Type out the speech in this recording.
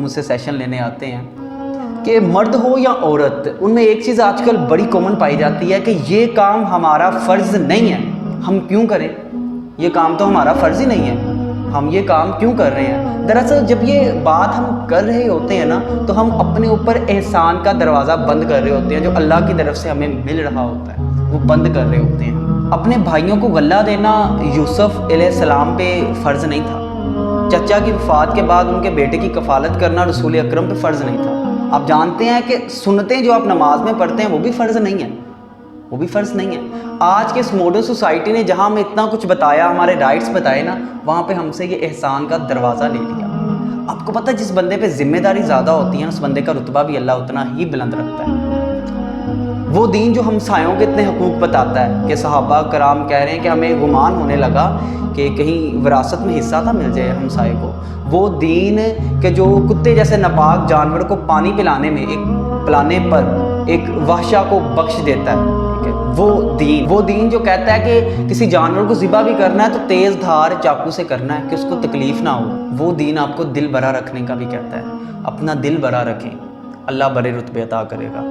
مجھ سے سیشن لینے آتے ہیں کہ مرد ہو یا عورت، ان میں ایک چیز آج کل بڑی کامن پائی جاتی ہے کہ یہ کام ہمارا فرض نہیں ہے، ہم کیوں کریں؟ یہ کام تو ہمارا فرض ہی نہیں ہے، ہم یہ کام کیوں کر رہے ہیں؟ دراصل جب یہ بات ہم کر رہے ہوتے ہیں نا تو ہم اپنے اوپر احسان کا دروازہ بند کر رہے ہوتے ہیں جو اللہ کی طرف سے ہمیں مل رہا ہوتا ہے، وہ بند کر رہے ہوتے ہیں۔ اپنے بھائیوں کو غلہ دینا یوسف علیہ السلام پہ فرض نہیں تھا، چچا کی وفات کے بعد ان کے بیٹے کی کفالت کرنا رسول اکرم پہ فرض نہیں تھا۔ آپ جانتے ہیں کہ سنتیں جو آپ نماز میں پڑھتے ہیں وہ بھی فرض نہیں ہیں، وہ بھی فرض نہیں ہے۔ آج کے اس ماڈرن سوسائٹی نے جہاں ہمیں اتنا کچھ بتایا، ہمارے رائٹس بتائے نا، وہاں پہ ہم سے یہ احسان کا دروازہ لے لیا۔ آپ کو پتہ ہے جس بندے پہ ذمہ داری زیادہ ہوتی ہے اس بندے کا رتبہ بھی اللہ اتنا ہی بلند رکھتا ہے۔ وہ دین جو ہمسایوں کے اتنے حقوق بتاتا ہے کہ صحابہ کرام کہہ رہے ہیں کہ ہمیں گمان ہونے لگا کہ کہیں وراثت میں حصہ نہ مل جائے ہمسائے کو، وہ دین کہ جو کتے جیسے ناپاک جانور کو پانی پلانے میں پلانے پر ایک وحشہ کو بخش دیتا ہے، ٹھیک ہے، وہ دین جو کہتا ہے کہ کسی جانور کو ذبح بھی کرنا ہے تو تیز دھار چاقو سے کرنا ہے کہ اس کو تکلیف نہ ہو، وہ دین آپ کو دل برا رکھنے کا بھی کہتا ہے۔ اپنا دل برا رکھیں، اللہ بڑے رتبے عطا کرے گا۔